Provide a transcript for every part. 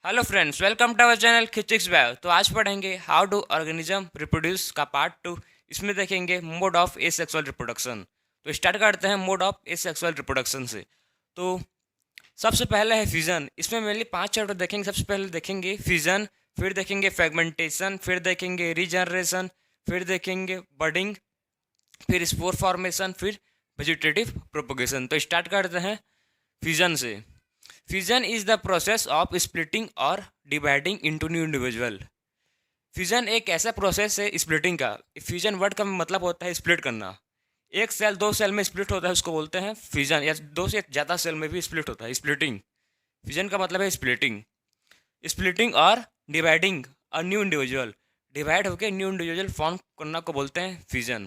Hello friends, welcome to our channel खिचिक्स bio. तो आज पढ़ेंगे हाउ डू ऑर्गेनिज्म रिप्रोड्यूस का पार्ट 2। इसमें देखेंगे मोड ऑफ एसेक्सुअल रिप्रोडक्शन। तो स्टार्ट करते हैं मोड ऑफ एसेक्सुअल रिप्रोडक्शन से। तो सबसे पहले है फ्यूजन। इसमें मेनली 5 चैप्टर देखेंगे। सबसे पहले देखेंगे फ्यूजन, फिर देखेंगे फ्रेगमेंटेशन, फिर देखेंगे रीजनरेशन, फिर देखेंगे बडिंग, फिर स्पोर फॉर्मेशन, फिर वेजिटेटिव प्रोपोगेशन। तो स्टार्ट करते हैं फ्यूजन से। Fusion is the process of splitting और dividing into new individual. Fusion एक ऐसा प्रोसेस है स्प्लिटिंग का। फ्यूजन वर्ड का मतलब होता है स्प्लिट करना। एक सेल दो सेल में स्प्लिट होता है, उसको बोलते हैं फ्यूजन, या दो से ज़्यादा सेल में भी स्प्लिट होता है स्प्लिटिंग। फ्यूजन का मतलब है स्प्लिटिंग। स्प्लिटिंग और dividing a new individual, divide होकर न्यू इंडिविजुअल फॉर्म करना को बोलते हैं फ्यूजन।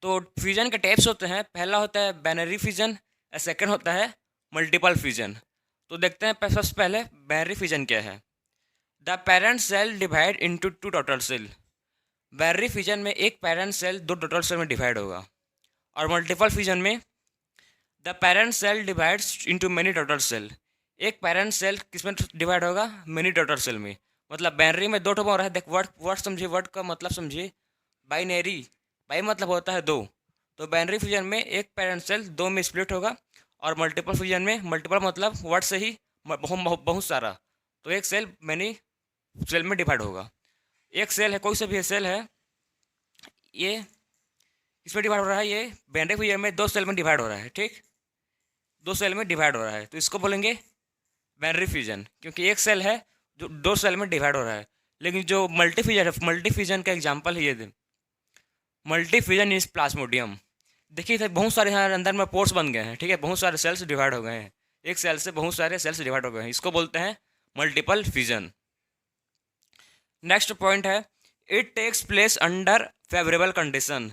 तो फ्यूजन के टाइप्स होते हैं। पहला होता है बाइनरी फ्यूजन और सेकंड होता है मल्टीपल फ्यूजन। तो देखते हैं सबसे पहले बाइनरी फ्यूजन क्या है। The parent cell divide into two daughter cell. Binary fusion में एक पेरेंट सेल दो डॉटर सेल में डिवाइड होगा। और मल्टीपल फ्यूजन में the parent cell divides into many daughter cell. एक पेरेंट सेल किस में डिवाइड होगा? मेनी डॉटर सेल में। मतलब बाइनरी में दो ठो हो रहा है। देख वर्ड वर्ड समझिए, वर्ड का मतलब समझिए। बाइनरी, बाई मतलब होता है दो। तो बाइनरी फ्यूजन में एक पेरेंट सेल दो में स्प्लिट होगा। और मल्टीपल फ्यूजन में मल्टीपल मतलब वर्ड से ही बहुत सारा। तो एक सेल मैनी सेल में डिवाइड होगा। एक सेल है, कोई सा भी सेल है, ये इसमें डिवाइड हो रहा है। ये बाइनरी फ्यूजन में दो सेल में डिवाइड हो रहा है। ठीक, दो सेल में डिवाइड हो रहा है, तो इसको बोलेंगे बाइनरी फ्यूजन, क्योंकि एक सेल है जो दो सेल में डिवाइड हो रहा है। लेकिन जो मल्टी फ्यूजन है, मल्टी फ्यूजन का एग्जाम्पल है ये। Multi fusion is Plasmodium. देखिए इधर बहुत सारे यहाँ अंदर में पोर्स बन गए हैं। ठीक है, बहुत सारे सेल्स डिवाइड हो गए हैं। एक सेल से बहुत सारे सेल्स डिवाइड हो गए हैं, इसको बोलते हैं मल्टीपल फ्यूजन। नेक्स्ट पॉइंट है it takes place under favourable condition.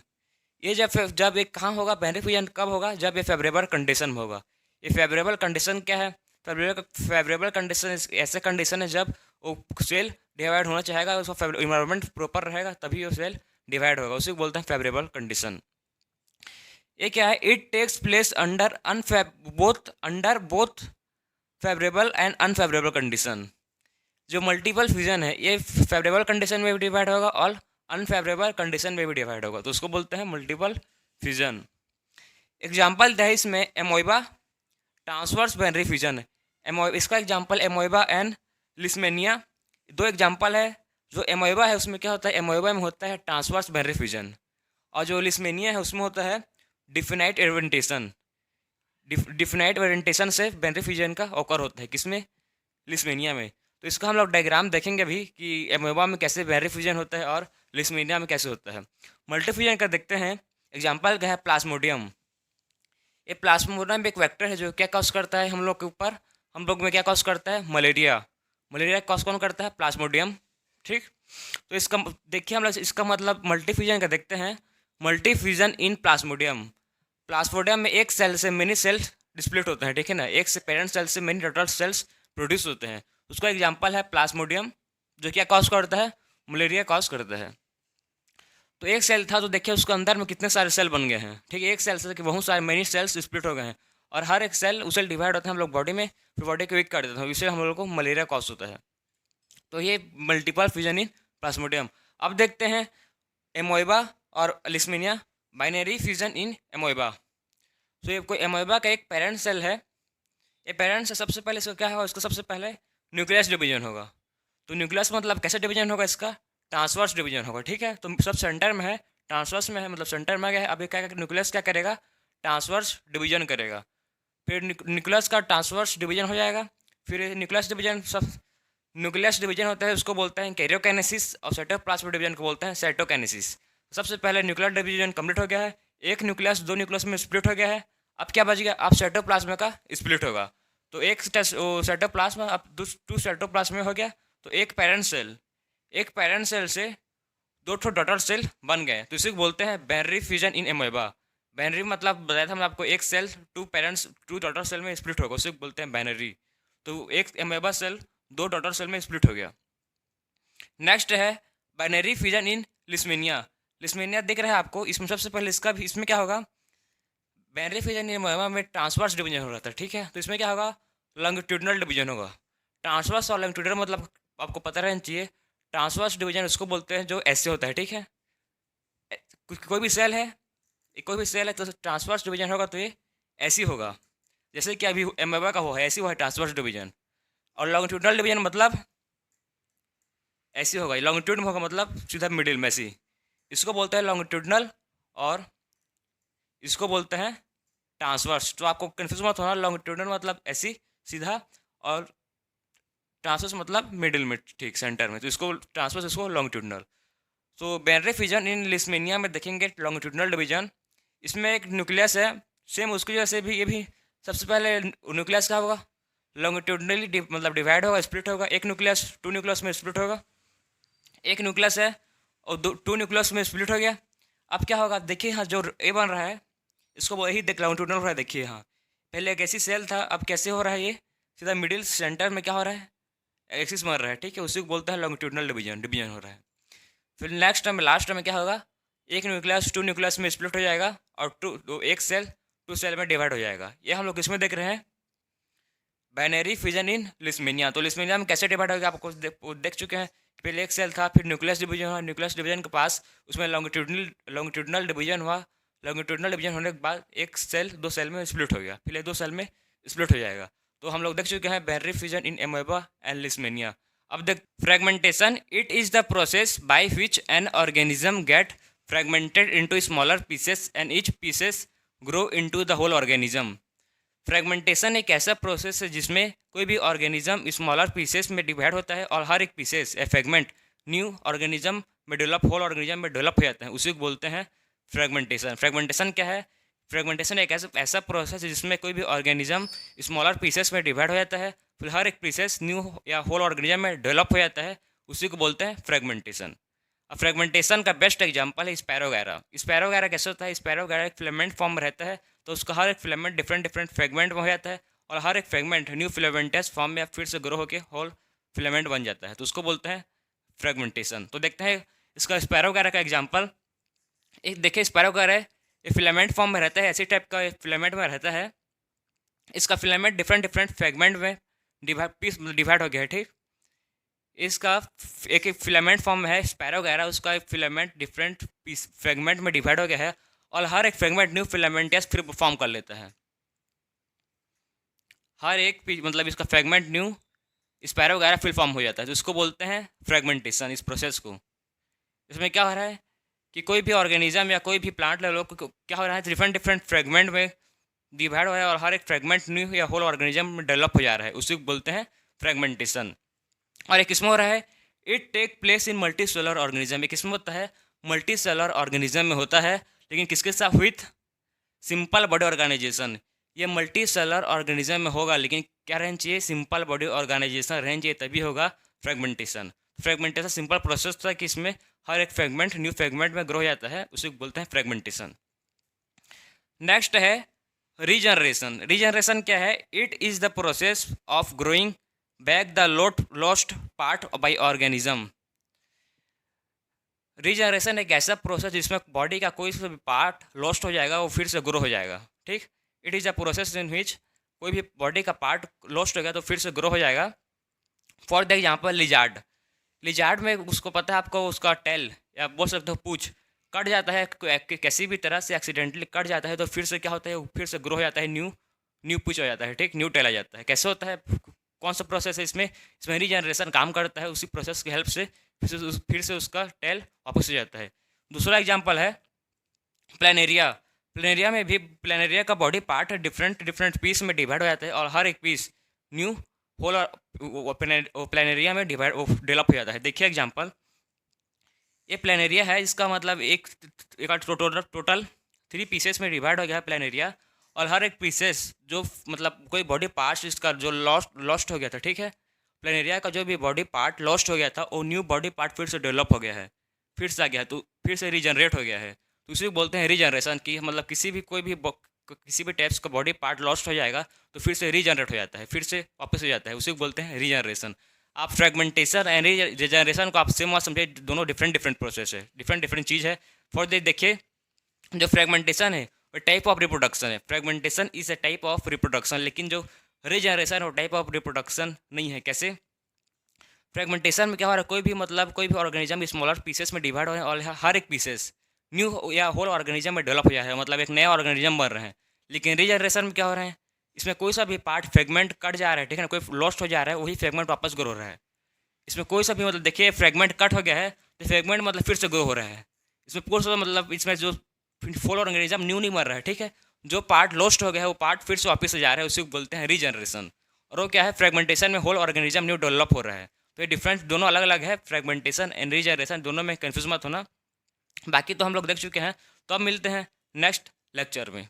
ये जब एक कहाँ होगा? बाइनरी फ्यूजन कब होगा? जब ये फेवरेबल कंडीशन में होगा। ये फेवरेबल कंडीशन क्या है? फेवरेबल कंडीशन ऐसे कंडीशन है जब वो सेल डिवाइड होना चाहेगा, उसका इन्वायरमेंट प्रॉपर रहेगा, तभी वो सेल डिवाइड होगा। उसी को बोलते हैं फेवरेबल कंडीशन। ये क्या है? It takes place under both favourable and unfavourable condition. जो मल्टीपल फ्यूजन है ये फेवरेबल कंडीशन में भी डिवाइड होगा और अनफेवरेबल कंडीशन में भी डिवाइड होगा, तो उसको बोलते हैं मल्टीपल फ्यूजन। एग्जाम्पल है इसमें एमोइबा ट्रांसवर्स बाइनरी फ्यूजन है। इसका एग्जाम्पल एमोइबा एंड लिस्मेनिया। दो एग्जाम्पल है। जो एमोइबा है उसमें क्या होता है? एमोइबा में होता है ट्रांसवर्स बाइनरी फ्यूजन। और जो लिस्मेनिया है उसमें होता है डिफिनाइट ओरिएंटेशन। डिफिनाइट ओरिएंटेशन से बाइनरी फ्यूजन का ओकर होता है। किसमें? लिस्मेनिया में। तो इसका हम लोग डायग्राम देखेंगे अभी कि एमोइबा में कैसे बाइनरी फ्यूजन होता है और लिस्मेनिया में कैसे होता है। मल्टी फ्यूजन का देखते हैं। एग्जाम्पल क्या है? प्लाज्मोडियम। ये प्लाज्मोडियम एक वेक्टर है जो क्या कॉज करता है हम लोग के ऊपर? हम लोग में क्या कॉज करता है? मलेरिया। मलेरिया कॉज कौन करता है? प्लाज्मोडियम। ठीक, तो इसका देखिए हम लोग इसका मतलब मल्टी फ्यूजन का देखते हैं। मल्टी फ्यूजन इन प्लाज्मोडियम। प्लाज्मोडियम में एक सेल से मेनी सेल्स डिस्प्लेट होते हैं। ठीक है ना, एक से पेरेंट सेल से मेनी टोटल सेल्स प्रोड्यूस होते हैं। उसका एग्जाम्पल है प्लाज्मोडियम, जो क्या कॉज करता है? मलेरिया कॉज करता है। तो एक सेल था तो देखिए उसके अंदर में कितने सारे सेल बन गए हैं। ठीक है, एक सेल से कि बहुत सारे मेनी सेल्स स्प्लिट हो गए हैं। और हर एक सेल उसे डिवाइड होते हैं हम लोग बॉडी में, फिर बॉडी को वीक कर देते हैं, इससे हम लोग को मलेरिया कॉज होता है। तो ये मल्टीपल फ्यूजन इन प्लाज्मोडियम। अब देखते हैं एमोइबा और लिस्मीनिया, बाइनरी फ्यूजन इन एमोइबा। तो ये कोई एमोइबा का एक पेरेंट सेल है। ये पेरेंट से सबसे पहले इसका क्या होगा? इसका सबसे पहले न्यूक्लियस डिवीजन होगा। तो न्यूक्लियस मतलब कैसे डिवीजन होगा? इसका ट्रांसवर्स डिवीजन होगा। ठीक है, तो सब सेंटर में है, ट्रांसवर्स में है, मतलब सेंटर में गया है। अभी क्या न्यूक्लियस क्या करेगा? ट्रांसवर्स डिवीजन करेगा। फिर न्यूक्लियस का ट्रांसवर्स डिवीजन हो जाएगा। फिर न्यूक्लियस डिवीजन सब न्यूक्लियस डिवीजन होता है, उसको बोलते हैं कैरियोकाइनेसिस। और साइटोप्लाज्म डिवीजन को बोलते हैं साइटोकाइनेसिस। सबसे पहले न्यूक्लियर डिवीजन कंप्लीट हो गया है। एक न्यूक्लियस दो न्यूक्लियस में स्प्लिट हो गया है। अब क्या बच गया? अब साइटोप्लाज्म का स्प्लिट होगा। तो एक साइटोप्लाज्म अब टू साइटोप्लाज्म हो गया। तो एक पेरेंट सेल से दो ठो डॉटर सेल बन गए, तो इसे बोलते हैं बाइनरी फ्यूजन इन एमोइबा। बाइनरी मतलब बताया था हमने आपको, एक सेल टू डॉटर सेल में स्प्लिट होगा, उसे बोलते हैं बाइनरी। तो एक एमोइबा सेल दो डॉटर सेल में स्प्लिट हो गया। नेक्स्ट है बाइनरी फ्यूजन इन लिस्मीनिया। लिस्मीनिया दिख रहा है आपको? इसमें सबसे पहले इसका भी इसमें क्या होगा? बाइनरी फ्यूजन इन एमोइबा में ट्रांसवर्स डिवीजन हो रहा था। ठीक है, तो इसमें क्या होगा? लॉन्गिट्यूडिनल डिवीजन होगा। ट्रांसवर्स और लॉन्गिट्यूडनल मतलब आपको पता रहना चाहिए। ट्रांसवर्स डिवीजन उसको बोलते हैं जो ऐसे होता है, ठीक है। कोई भी सेल है, कोई भी सेल है तो ट्रांसवर्स डिवीजन होगा तो ये ऐसी होगा, जैसे कि अभी एमोबा का हुआ है, ऐसी हुआ है ट्रांसवर्स डिवीजन। और लॉन्गिट्यूडनल डिवीजन मतलब ऐसी होगा, लॉन्गिट्यूड में होगा मतलब सीधा मिडिल में ऐसी। इसको बोलते हैं लॉन्गिट्यूडनल और इसको बोलते हैं ट्रांसवर्स। तो आपको कन्फ्यूज मत होना, लॉन्गिट्यूडनल मतलब ऐसी सीधा और ट्रांसवर्स मतलब मिडिल में, ठीक सेंटर में, तो इसको ट्रांसवर्स, इसको लॉन्गिट्यूडनल। तो बैनरी फिजन इन लिस्मेनिया में देखेंगे लॉन्गिट्यूडनल डिवीजन। इसमें एक न्यूक्लियस है, सेम उसकी जैसे भी ये भी सबसे पहले न्यूक्लियस क्या होगा, लॉन्गिट्यूडनली मतलब डिवाइड होगा, स्प्लिट होगा। एक न्यूक्लियस टू न्यूक्लियस में स्प्लिट होगा, एक न्यूक्लियस है और टू न्यूक्लियस में स्प्लिट हो गया। अब क्या होगा देखिए, हाँ जो ए बन रहा है इसको वही देख लॉन्गिट्यूडनल हो रहा है। देखिए हाँ, पहले एक ऐसी सेल था, अब कैसे हो रहा है ये सीधा मिडिल सेंटर में क्या हो रहा है, एक्सिस मार रहा है, ठीक है। उसी को बोलते हैं लॉन्गिट्यूडनल डिवीजन, डिवीजन हो रहा है। फिर नेक्स्ट टाइम लास्ट में क्या होगा, एक न्यूक्लियस टू न्यूक्लियस में स्प्लिट हो जाएगा और एक सेल टू सेल में डिवाइड हो जाएगा। ये हम लोग किसमें देख रहे हैं, बाइनरी फिजन इन लिस्मेनिया। तो लिस्मेनिया में कैसे डिवाइड होगा आपको देख चुके हैं। पहले एक सेल था, फिर न्यूक्लियस डिवीजन हुआ, न्यूक्लियस डिवीजन के पास उसमें लॉन्गिट्यूडनल डिवीजन हुआ। लॉन्गिट्यूडनल डिवीजन होने के बाद एक सेल दो सेल में स्प्लिट हो गया, फिर ये दो सेल में स्प्लिट हो जाएगा। तो हम लोग देख चुके हैं binary fission in amoeba and Leishmania. अब देख fragmentation, it is the process by which an organism get fragmented into smaller pieces and each pieces grow into the whole organism. Fragmentation एक ऐसा प्रोसेस है जिसमें कोई भी ऑर्गेनिज्म स्मॉलर पीसेस में divide होता है और हर एक pieces a fragment new organism में डेवलप, होल ऑर्गेनिज्म में डेवलप हो जाता है, उसी को बोलते हैं फ्रेगमेंटेशन। फ्रेगमेंटेशन क्या है, फ्रेगमेंटेशन एक ऐसा प्रोसेस है जिसमें कोई भी ऑर्गेनिज्म स्मॉलर पीसेस में डिवाइड हो जाता है, फिर हर एक पीसेस न्यू या होल ऑर्गेनिज्म में डेवलप हो जाता है, उसी को बोलते हैं फ्रेगमेंटेशन। अब फ्रेगमेंटेशन का बेस्ट एग्जांपल है स्पैरोगैरा। स्पैरोगैरा कैसे होता है, स्पैरोगैरा एक फिलामेंट फॉर्म में रहता है, तो उसका हर एक फिलामेंट डिफरेंट डिफरेंट फ्रेगमेंट में हो जाता है और हर एक फ्रेगमेंट न्यू फिलामेंटस फॉर्म में फिर से ग्रो होकर होल फिलामेंट बन जाता है, तो उसको बोलते हैं फ्रेगमेंटेशन। तो देखते हैं इसका स्पैरोगैरा का एग्जाम्पल। एक देखिए स्पैरोगैरा है, ये फिलामेंट फॉर्म में रहता है, ऐसी टाइप का फिलामेंट में रहता है। इसका फिलामेंट डिफरेंट डिफरेंट फ्रेगमेंट में डिवाइड हो गया है, ठीक। इसका एक एक फिलामेंट फॉर्म है स्पैरोगैरा, उसका एक फिलामेंट डिफरेंट पीस फ्रेगमेंट में डिवाइड हो गया है और हर एक फ्रेगमेंट न्यू फिलामेंटस फिर फॉर्म कर लेता है। हर एक मतलब इसका फ्रेगमेंट न्यू स्पैरोगैरा फिर फॉर्म हो जाता है, तो इसको बोलते हैं फ्रेगमेंटेशन। इस प्रोसेस को, इसमें क्या हो रहा है कि कोई भी ऑर्गेनिज्म या कोई भी प्लांट ले लो, क्या हो रहा है डिफरेंट डिफरेंट फ्रेगमेंट में डिवाइड हो रहा है और हर एक फ्रेगमेंट न्यू या होल ऑर्गेनिज्म में डेवलप हो जा रहा है, उसी को बोलते हैं फ्रेगमेंटेशन। और एक किस्म हो रहा है it take place in multicellular organism. एक किस्म होता है मल्टी सेलर ऑर्गेनिज्म में होता है, लेकिन किसके साथ, विथ सिंपल बॉडी ऑर्गेनाइजेशन। ये मल्टी सेलर ऑर्गेनिज्म में होगा, लेकिन क्या रहना चाहिए, सिंपल बॉडी ऑर्गेनाइजेशन रहना चाहिए, तभी होगा फ्रेगमेंटेशन। फ्रेगमेंटेशन सिंपल प्रोसेस था कि इसमें हर एक फ्रेगमेंट न्यू फ्रेगमेंट में ग्रो हो जाता है, उसे बोलते हैं फ्रेगमेंटेशन। नेक्स्ट है रीजनरेशन। रीजनरेशन क्या है, it is the process of growing back the lost part by organism. Regeneration एक ऐसा प्रोसेस जिसमें बॉडी का कोई सा भी पार्ट लॉस्ट हो जाएगा, वो फिर से ग्रो हो जाएगा, ठीक। It is a process in which कोई भी बॉडी का पार्ट लॉस्ट हो गया तो फिर से ग्रो हो जाएगा। For the example lizard, lizard में उसको पता है आपको, उसका टेल या बोल सकते हो पूछ कट जाता है, किसी भी तरह से एक्सीडेंटली कट जाता है, तो फिर से क्या होता है, फिर से ग्रो हो जाता है, न्यू न्यू पूछ हो जाता है, ठीक, न्यू टेल आ जाता है। कैसे होता है, कौन सा प्रोसेस है इसमें, इसमें रीजनरेशन काम करता है, उसी प्रोसेस की हेल्प से फिर से उसका टेल वापस हो जाता है। दूसरा एग्जाम्पल है प्लानेरिया। प्लानेरिया में भी प्लानेरिया का body part different different piece में डिवाइड हो जाता है और हर एक पीस न्यू होल प्लानेरिया में डिवाइड डेवलप हो जाता है। देखिए एग्जाम्पल, ये प्लानेरिया है, इसका मतलब एक टोटल 3 पीसेस में डिवाइड हो गया है प्लानेरिया, और हर एक पीसेस जो मतलब कोई बॉडी पार्ट इसका जो लॉस्ट हो गया था, ठीक है, प्लानेरिया का जो भी बॉडी पार्ट लॉस्ट हो गया था वो न्यू बॉडी पार्ट फिर से डेवलप हो गया है, फिर से आ गया, तो फिर से रीजनरेट हो गया है, तो उसी को बोलते हैं रीजनरेशन की। मतलब किसी भी टाइप्स का बॉडी पार्ट लॉस्ट हो जाएगा तो फिर से रीजनरेट हो जाता है, फिर से वापस हो जाता है, उसी को बोलते हैं रीजनरेशन। आप फ्रेगमेंटेशन एंड रीजनरेशन को आप सेम मत समझे, दोनों डिफरेंट डिफरेंट प्रोसेस है, डिफरेंट डिफरेंट चीज़ है। फॉर दिस देखिए, जो फ्रेगमेंटेशन है वो टाइप ऑफ रिप्रोडक्शन है, fragmentation is a type of reproduction, लेकिन जो रीजनरेशन और टाइप ऑफ रिप्रोडक्शन नहीं है। कैसे? फ्रेगमेंटेशन में क्या हो रहा है, कोई भी ऑर्गेनिज्म स्मॉलर पीसेस में डिवाइड हो रहे हैं और हर एक पीसेस न्यू या होल ऑर्गेनिज्म में डेवलप हो जा रहा है, मतलब एक नया ऑर्गेनिज्म बन रहे हैं। लेकिन रीजनरेशन में क्या हो रहा है, इसमें कोई सा भी पार्ट फ्रेगमेंट कट जा रहा है, ठीक है ना, कोई लॉस्ट हो जा रहा है, वही फ्रेगमेंट वापस ग्रो हो रहा है। इसमें कोई सा भी मतलब देखिए फ्रेगमेंट कट हो गया है तो फ्रेगमेंट मतलब फिर से ग्रो हो रहा है। इसमें पूरा सा मतलब इसमें जो फुल ऑर्गेनिज्म न्यू नहीं बन रहा है, ठीक है। जो पार्ट लॉस्ट हो गया है वो पार्ट फिर से वापस से जा रहा है, उसी को बोलते हैं रीजनरेशन। और वो क्या है, फ्रेगमेंटेशन में होल ऑर्गेनिज्म न्यू डेवलप हो रहा है। तो ये डिफरेंस दोनों अलग अलग है, फ्रेगमेंटेशन एंड रीजनरेशन, दोनों में कन्फ्यूज मत होना। बाकी तो हम लोग देख चुके हैं। तो अब मिलते हैं नेक्स्ट लेक्चर में।